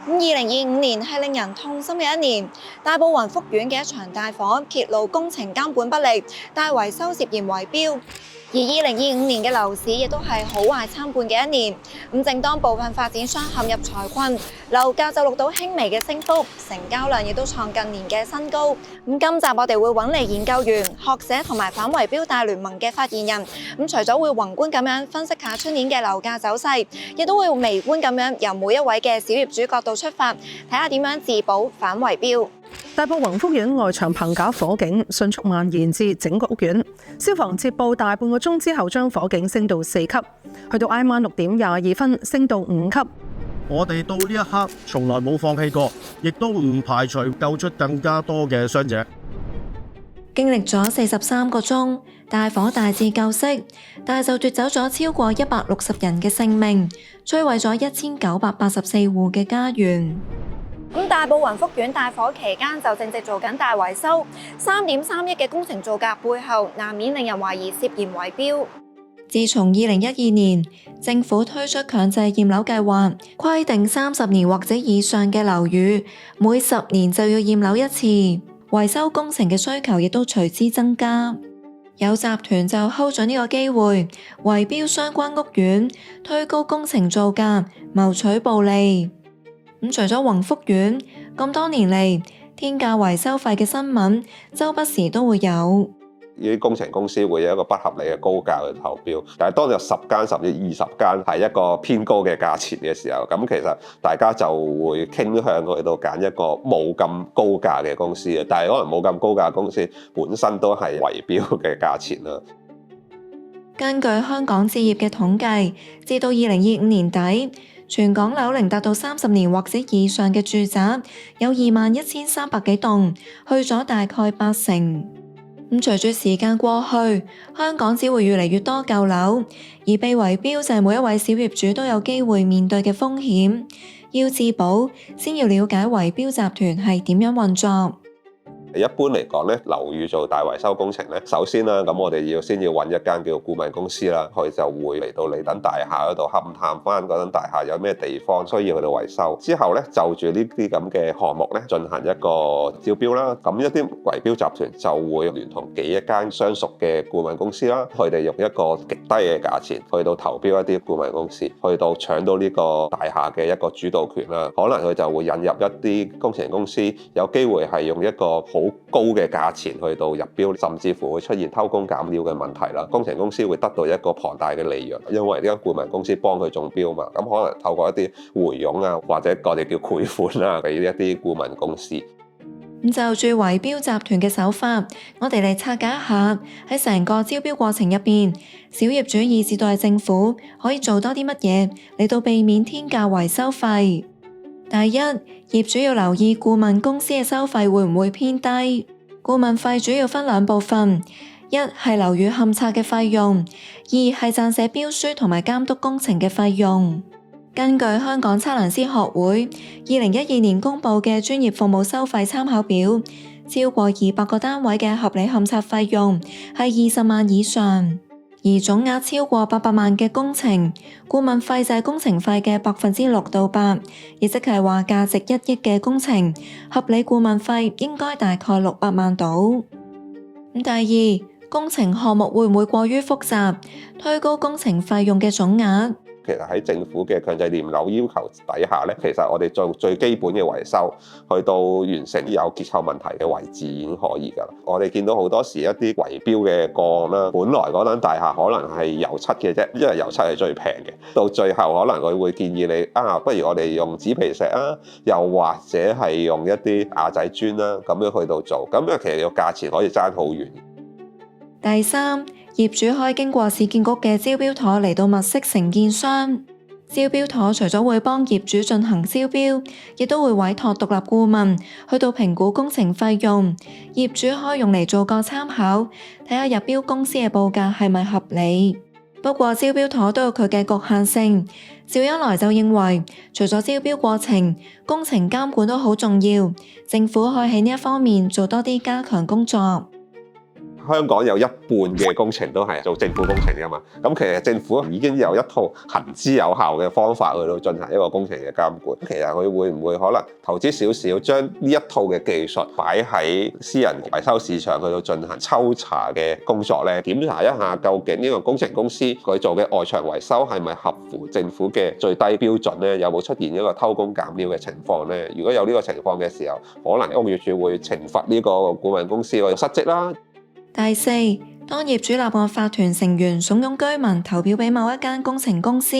2025年係令人痛心嘅一年，大埔雲福苑嘅一場大火揭露工程監管不力，大維修涉嫌圍標。而2025年嘅樓市亦都係好壞參半嘅一年。正當部分發展商陷入財困，樓價就錄到輕微嘅升幅，成交量亦都創近年嘅新高。今集我哋會揾嚟研究員、學者同埋反圍標大聯盟嘅發言人。除咗會宏觀咁樣分析下出年嘅樓價走勢，亦都會微觀咁樣由每一位嘅小業主角度出發，睇下點樣自保反圍標。大埔宏福苑外牆棚架火警迅速蔓延至整個屋苑，消防接報大半個鐘之後將火警升到4級，去到挨晚6點22分升到5級。我哋到呢一刻從來冇放棄過，亦都唔排除救出更加多嘅傷者。經歷咗43個鐘，大火大致救熄，但就奪走咗超過160人嘅性命，摧毀咗1984戶嘅家園。大埔雲福苑大火期間就正值做緊大維修，3.3億嘅工程造價背後，難免令人懷疑涉嫌圍標。自從2012年政府推出強制驗樓計劃，規定30年或者以上嘅樓宇每10年就要驗樓一次，維修工程嘅需求亦都隨之增加。有集團就 hold 咗呢個機會，圍標相關屋苑，推高工程造價，謀取暴利。除咗宏福苑，咁多年嚟天價維修費嘅新聞，周不時都會有。呢啲工程公司會有一個不合理嘅高價去投標，但係當有10間甚至20間係一個偏高嘅價錢嘅時候，咁其實大家就會傾向去到揀一個冇咁高價嘅公司嘅，但係可能冇咁高價嘅公司本身都係圍標嘅價錢啦。根據香港置業嘅統計，至到2025年底，全港樓齡達到30年或者以上嘅住宅有21,300幾棟，去咗大概80%。隨住時間過去，香港只會越嚟越多舊樓，而被圍標就係每一位小業主都有機會面對嘅風險。要自保，先要了解圍標集團係點樣運作。一般嚟講咧，樓宇做大維修工程咧，首先啦，咁我哋先要揾一間叫顧問公司啦，佢就會嚟到你等大廈嗰度勘探翻嗰等大廈有咩地方需要去到維修。之後咧，就住呢啲咁嘅項目咧，進行一個招標啦。咁一啲圍標集團就會聯同幾間相熟嘅顧問公司啦，佢哋用一個極低嘅價錢去到投標一啲顧問公司，去到搶到呢個大廈嘅一個主導權啦。可能佢就會引入一啲工程公司，有機會係用一個好高嘅價錢去到入標，甚至乎會出現偷工減料嘅問題啦。工程公司會得到一個龐大嘅利潤，因為呢間顧問公司幫佢中標嘛。咁可能透過一啲回佣啊，或者我哋叫賄款啊，俾一啲顧問公司。就住圍標集團嘅手法，我哋嚟拆解一下喺成個招標過程入邊，小業主以至到係政府可以做多啲乜嘢嚟到避免天價維修費。第一，業主要留意顧問公司嘅收費會唔會偏低。顧問費主要分2部分，一係樓宇勘測嘅費用，二係撰寫標書同埋監督工程嘅費用。根據香港測量師學會2012年公布嘅專業服務收費參考表，超過200個單位嘅合理勘測費用係20萬以上。而總額超過800萬嘅工程，顧問費就係工程費嘅6%到8%，亦即係話價值1億嘅工程，合理顧問費應該大概600萬到。第二，工程項目會唔會過於複雜，推高工程費用嘅總額？其實喺政府嘅強制驗樓要求底下咧，其實我哋做最基本嘅維修，去到完成有結構問題嘅位置已經可以㗎啦。我哋見到好多時一啲圍標嘅個案啦，本來嗰間大廈可能係油漆嘅啫，因為油漆係最平嘅，到最後可能佢會建議你不如我哋用紙皮石啊，又或者係用一啲瓦仔磚啦，咁樣去到做，咁樣其實個價錢可以爭好遠。第三，業主可以經過市建局嘅招標妥嚟到物色承建商。招標妥除咗會幫業主進行招標，亦都會委託獨立顧問去到評估工程費用。業主可以用嚟做個參考，睇下入標公司嘅報價係咪合理。不過招標妥都有佢嘅局限性。趙恩來就認為，除咗招標過程，工程監管都好重要，政府可以喺呢一方面做多啲加強工作。香港有一半嘅工程都係做政府工程㗎嘛，咁其實政府已經有一套行之有效嘅方法去到進行一個工程嘅監管。其實佢會唔會可能投資少少，將呢一套嘅技術擺喺私人維修市場去到進行抽查嘅工作呢？檢查一下究竟呢個工程公司佢做嘅外牆維修係咪合乎政府嘅最低標準呢？有冇出現一個偷工減料嘅情況呢？如果有呢個情況嘅時候，可能屋宇署會懲罰呢個顧問公司失職啦。第四，當業主立案法團成員慫恿居民投票俾某一間工程公司，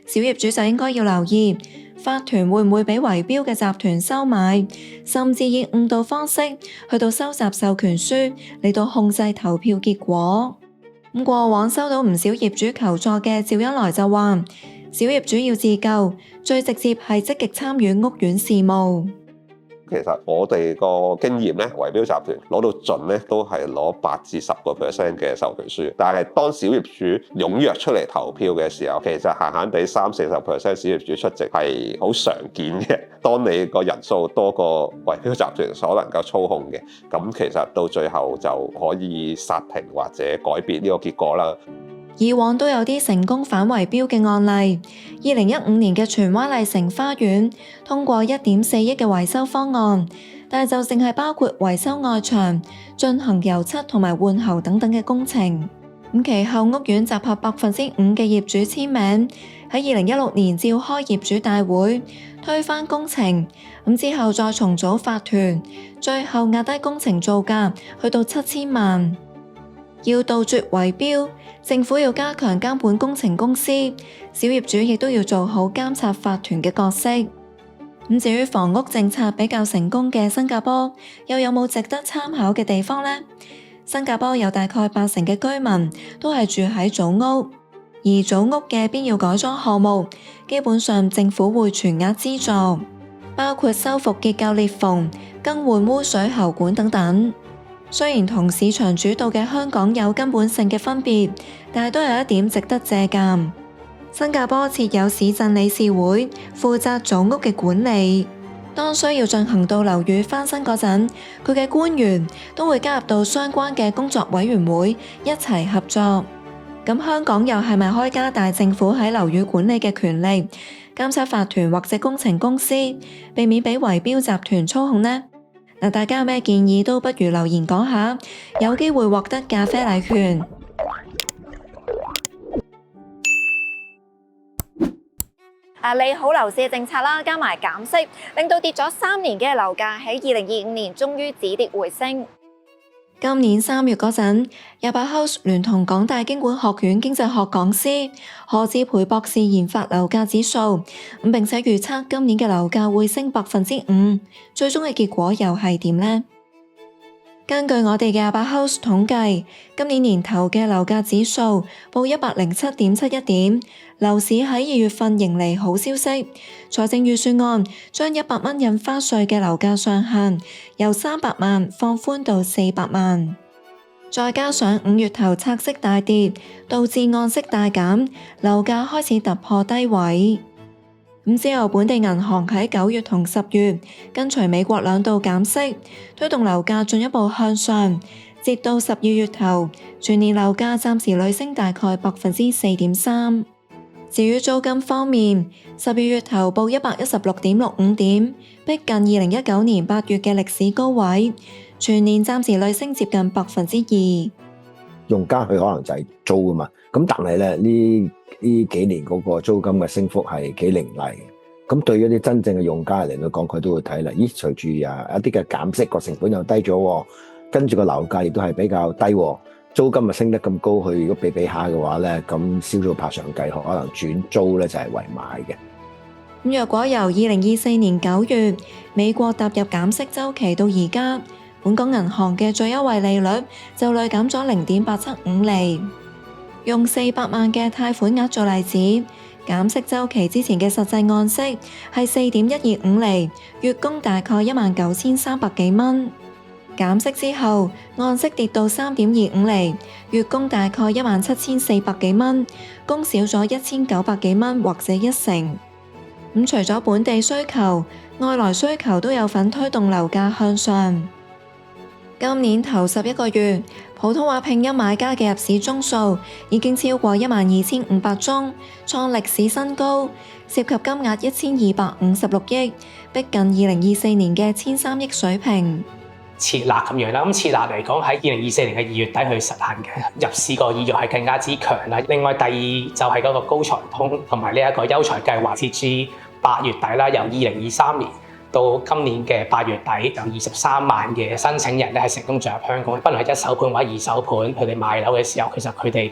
小業主就應該要留意法團會唔會俾圍標嘅集團收買，甚至以誤導方式去到收集授權書嚟到控制投票結果。咁過往收到唔少業主求助嘅趙恩來就話，小業主要自救，最直接係積極參與屋苑事務。其實我哋個經驗咧，圍標集團攞到盡咧，都係攞8至10% 嘅授權書。但係當小業主踴躍出嚟投票嘅時候，其實閒閒地30-40% 小業主出席係好常見嘅。當你個人數多過圍標集團所能夠操控嘅，咁其實到最後就可以剎停或者改變呢個結果啦。以往都有啲成功反圍標嘅案例。2015年嘅荃灣麗城花園通過1.4億嘅維修方案，但係就淨係包括維修外牆、進行油漆同埋換喉等等嘅工程。咁其後屋苑集合5%嘅業主簽名，喺2016年召開業主大會推翻工程。咁之後再重組法團，最後壓低工程造價去到7000萬。要杜絕圍標，政府要加強監管工程公司，小業主亦都要做好監察法團嘅角色。咁至於房屋政策比較成功嘅新加坡，又有冇值得參考嘅地方呢？新加坡有大概80%嘅居民都係住喺組屋，而組屋嘅必要改裝項目，基本上政府會全額資助，包括修復結構裂縫、更換污水喉管等等。雖然同市場主導嘅香港有根本性嘅分別，但係都有一點值得借鑑。新加坡設有市鎮理事會，負責組屋嘅管理。當需要進行到樓宇翻新嗰陣，佢嘅官員都會加入到相關嘅工作委員會一齊合作。咁香港又係咪可以加大政府喺樓宇管理嘅權力，監察法團或者工程公司，避免俾圍標集團操控呢？大家有咩建議都不如留言講下，有機會獲得咖啡禮券。利好樓市嘅政策啦，加埋減息，令到跌咗3年嘅樓價喺2025年終於止跌回升。今年3月嗰陣，28 House 聯同港大經管學院經濟學講師何志培博士研發樓價指數，並且預測今年嘅樓價會升5%，最終嘅結果又係點呢？根據我哋嘅28 House 統計，今年年頭嘅樓價指數報 107.71 點，樓市喺2月份迎嚟好消息。財政預算案將100蚊印花稅嘅樓價上限由300萬放寬到400萬，再加上5月頭拆息大跌，導致按息大減，樓價開始突破低位。咁之後，本地銀行喺9月同10月跟隨美國2度減息，推動樓價進一步向上。截到12月頭，全年樓價暫時累升大概 4.3%。至於租金方面，12月頭報 116.65 點，逼近2019年8月嘅歷史高位，全年暫時累升接近 2%。用家佢可能就係租㗎嘛，咁但係咧呢幾年嗰個租金嘅升幅係幾凌厲，咁對於一啲真正嘅用家嚟講，佢都會睇啦。咦，隨住一啲嘅減息，個成本又低咗，跟住個樓價亦都係比較低，租金咪升得咁高，佢如果比下嘅話咧，咁銷數拍上計，可能轉租咧就係為買嘅。若果由2024年9月美國踏入減息週期到而家，本港銀行嘅最優惠利率就累減咗 0.875 厘。用400萬嘅貸款額做例子，減息週期之前嘅實際按息係 4.125 厘，月供大概19,300幾蚊。減息之後，按息跌到 3.25 厘，月供大概17,400幾蚊，供少咗1,900幾蚊或者1成。除咗本地需求，外來需求都有份推動樓價向上。今年頭11個月，普通話拼音買家嘅入市宗數已經超過12500宗，創歷史新高，涉及金額1256億，逼近2024年嘅1003億水平。設立咁樣啦，咁設立嚟講喺2024年嘅2月底去實行嘅，入市個意欲係更加之強啦。另外第二就係嗰個高才通同埋呢一個優才計劃，截至8月底啦，由2023年到今年嘅8月底，有23萬嘅申請人咧係成功進入香港，不論係一手盤或者二手盤，佢哋賣樓嘅時候，其實佢哋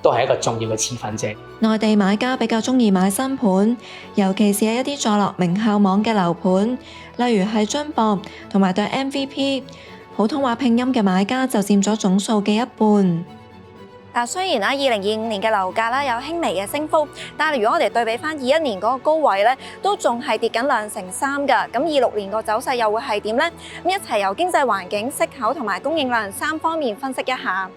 都係一個重要嘅持份者。內地買家比較鍾意買新盤，尤其是係一啲坐落名校網嘅樓盤，例如係津博同埋對 MVP， 普通話拼音嘅買家就佔咗總數嘅一半。但雖然2025年嘅樓價有輕微嘅升幅，但係如果我哋對比翻21年嗰個高位咧，都仲係跌緊2成3㗎。咁26年個走勢又會係點呢？咁一齊由經濟環境、息口同埋供應量3方面分析一下。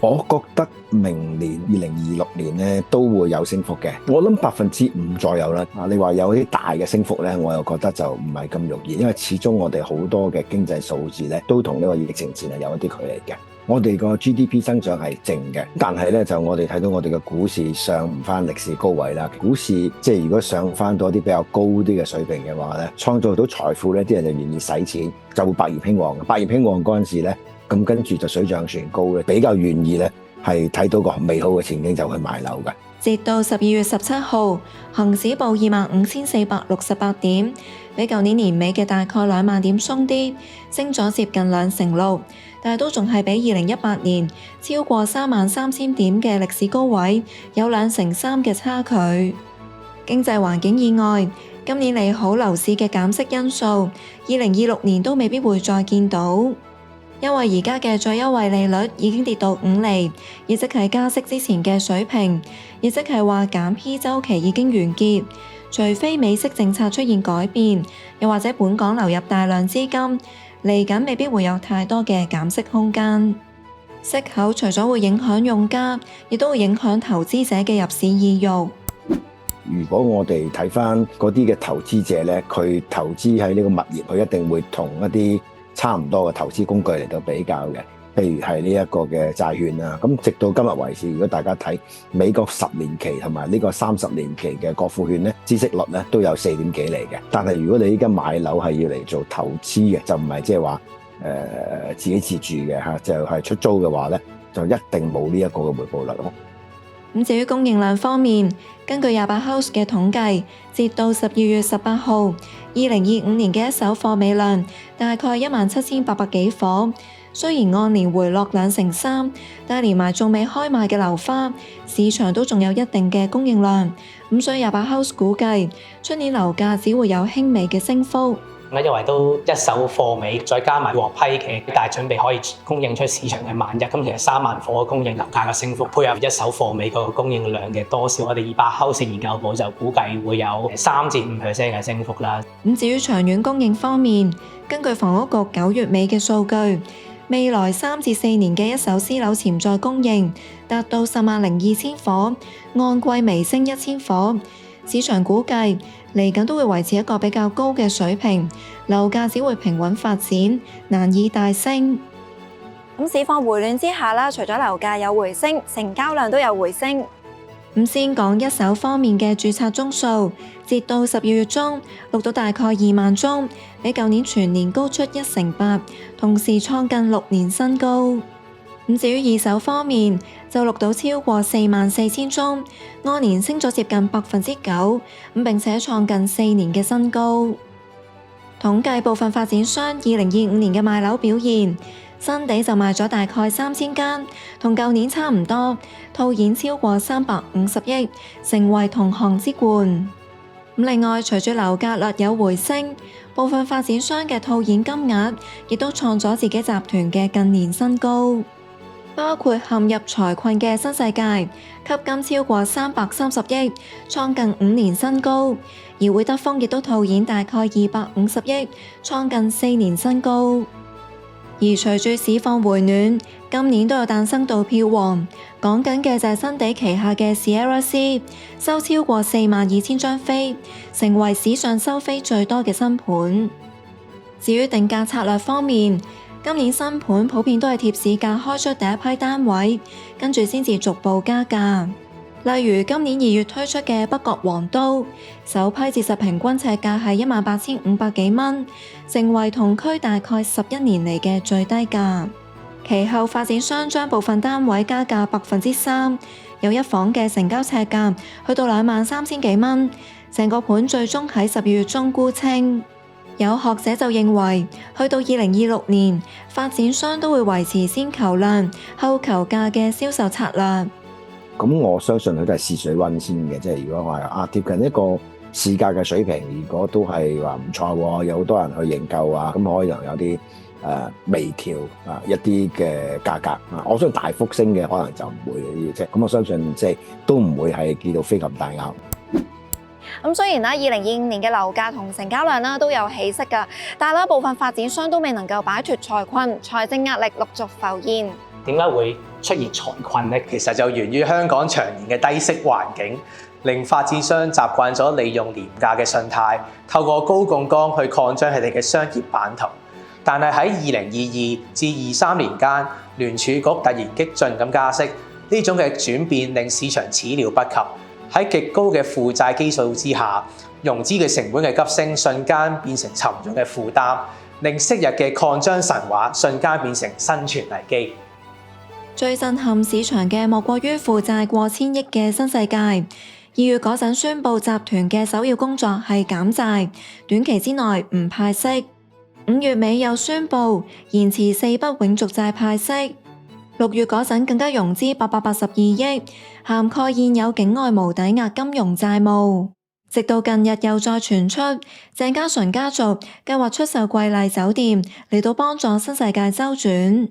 我覺得明年2026年咧都會有升幅嘅，我諗5%左右啦。你話有啲大嘅升幅咧，我又覺得就唔係咁容易，因為始終我哋好多嘅經濟數字咧都同呢個疫情前係有一啲距離嘅。我哋個 GDP 增長係正嘅，但係咧就我哋睇到我哋嘅股市上唔翻歷史高位啦。股市即係如果上翻到一啲比較高啲嘅水平嘅話咧，創造到財富咧，啲人就願意使錢，就會百業興旺。百業興旺嗰陣時咧，咁跟住就水漲船高咧，比較願意咧係睇到個美好嘅前景就去買樓嘅。截到12月17號，恒指報25,468點，比舊年年尾嘅大概2萬點鬆啲，升咗接近2成6%，但係都仲係比2018年超過33000點嘅歷史高位有2成3嘅差距。經濟環境以外，今年利好樓市嘅減息因素，2026年都未必會再見到。因為而家嘅最優惠利率已經跌到5厘，亦即係加息之前嘅水平，亦即係話減 P 週期已經完結。除非美息政策出現改變，又或者本港流入大量資金，嚟緊未必會有太多嘅減息空間。息口除咗會影響用家，亦都會影響投資者嘅入市意欲。如果我哋睇翻嗰啲嘅投資者咧，佢投資喺呢個物業，佢一定會同一啲差唔多嘅投資工具嚟到比較嘅，譬如係呢一個嘅債券啊。咁直到今日為止，如果大家睇美國10年期同埋呢個30年期嘅國庫券咧，孳息率咧都有4點幾厘嘅。但係如果你依家買樓係要嚟做投資嘅，就唔係即係話自己自住嘅嚇，就係出租嘅話咧，就一定冇呢一個嘅回報率咯。咁至於供應量方面，根據28House 嘅統計，截到12月18號，2025年嘅一手貨尾量大概17800幾夥。雖然按年回落2成3，但係連埋仲未開賣嘅樓花，市場都仲有一定嘅供應量。咁所以28House估計，出年樓價只會有輕微嘅升幅。因為都一手貨尾，再加埋獲批嘅大準備可以供應出市場嘅萬一，咁其實3萬夥嘅供應，樓價嘅升幅配合一手貨尾個供應量嘅多少，我哋28House研究部就估計會有3至5%嘅升幅啦。咁至於長遠供應方面，根據房屋局9月尾嘅數據，未來3至4年嘅一手私樓潛在供應達到102000夥，按季微升1000夥。市場估計嚟緊都會維持一個比較高嘅水平，樓價只會平穩發展，難以大升。咁市況回暖之下啦，除咗樓價有回升，成交量都有回升。咁先講一手方面嘅註冊宗數，截到12月中錄到大概2萬宗，比舊年全年高出1成8，同時創近6年新高。咁至於二手方面，就錄到超過44000宗，按年升咗接近9%，咁並且創近4年嘅新高。統計部分發展商2025年嘅賣樓表現，新地就賣咗大概3000間，同舊年差唔多，套現超過350億，成為同行之冠。另外，隨住樓價略有回升，部分發展商嘅套現金額亦都創咗自己集團嘅近年新高。包括陷入財困嘅新世界，吸金超過330億，創近5年新高；而會德豐亦都套現大概250億，創近4年新高。而隨住市況回暖，今年都有誕生到票王，講緊嘅就係新地旗下嘅 Sierra C， 收超過42000張飛，成為史上收飛最多嘅新盤。至於定價策略方面，今年新盤普遍都係貼市價開出第一批單位，跟住先至逐步加價。例如今年2月推出嘅北角皇都，首批折實平均尺價係18,500幾蚊，成為同區大概11年嚟嘅最低價。其後發展商將部分單位加價3%，有一房嘅成交尺價去到23,000幾蚊，成個盤最終喺12月中沽清。有學者就認為，去到2026年，發展商都會維持先求量後求價嘅銷售策略。咁我相信佢都係試水溫先嘅，即係如果話貼近一個市價嘅水平，如果都係話唔錯喎，有好多人去認購啊，咁可能有啲微調一啲嘅價格我相信大幅升嘅可能就唔會嘅啫。咁我相信即係都唔會係見到飛禽大咬。咁雖然啦，2025年嘅樓價同成交量啦都有起色㗎，但係部分發展商都未能夠擺脫財困，財政壓力陸續浮現。點解會出現財困呢？其實就源於香港長年嘅低息環境，令發展商習慣咗利用廉價嘅信貸，透過高槓桿去擴張佢哋嘅商業版圖。但係喺2022至23年間，聯儲局突然激進咁加息，呢種嘅轉變令市場始料不及。喺極高嘅負債基數之下，融資嘅成本嘅急升，瞬間變成沉重嘅負擔，令昔日嘅擴張神話瞬間變成生存危機。最震撼市場嘅莫過於負債過千億嘅新世界。2月嗰陣宣布集團嘅首要工作係減債，短期之內唔派息。5月尾又宣布延遲4筆永續債派息。6月嗰陣更加融資882億，涵蓋現有境外無抵押金融債務。直到近日又再傳出鄭家純家族計劃出售瑰麗酒店嚟到幫助新世界周轉。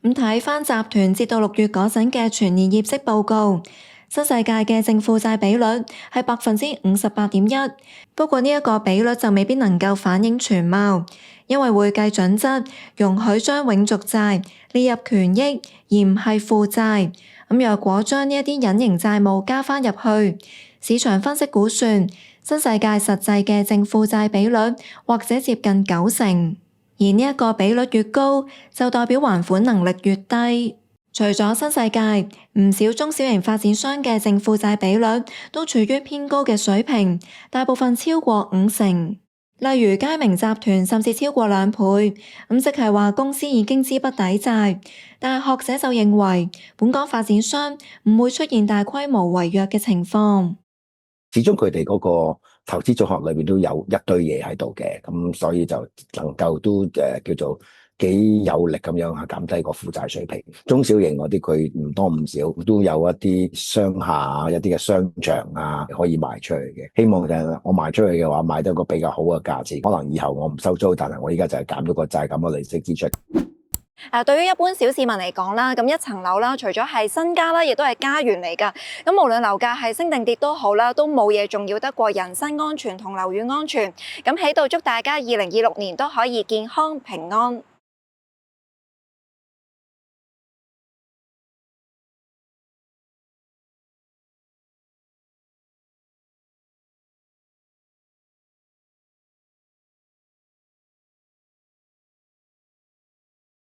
咁睇返集團至到6月嗰陣嘅全年業績報告，新世界嘅淨負債比率係58.1%，不過呢一個比率就未必能夠反映全貌，因為會計準則容許將永續債列入權益而唔係負債。咁若果將呢一啲隱形債務加返入去，市場分析估算新世界實際嘅淨負債比率或者接近90%，而呢一個比率越高，就代表還款能力越低。除咗新世界，唔少中小型發展商嘅淨負債比率都處於偏高嘅水平，大部分超過50%。例如佳明集團甚至超過2倍，咁即係話公司已經資不抵債。但係學者就認為，本港發展商唔會出現大規模違約嘅情況。始終佢哋嗰個投資組合裏面都有一堆嘢喺度嘅，咁所以就能夠都叫做幾有力咁樣去減低個負債水平。中小型嗰啲佢唔多唔少都有一啲商廈一啲嘅商場啊可以賣出去嘅。希望就係我賣出去嘅話，賣得個比較好嘅價錢。可能以後我唔收租，但係我依家就係減咗個債咁嘅利息支出。對於一般小市民嚟講啦，咁一層樓啦，除咗係身家啦，亦都係家園嚟㗎。咁無論樓價係升定跌都好啦，都冇嘢重要得過人身安全同樓宇安全。咁喺度祝大家2026年都可以健康平安。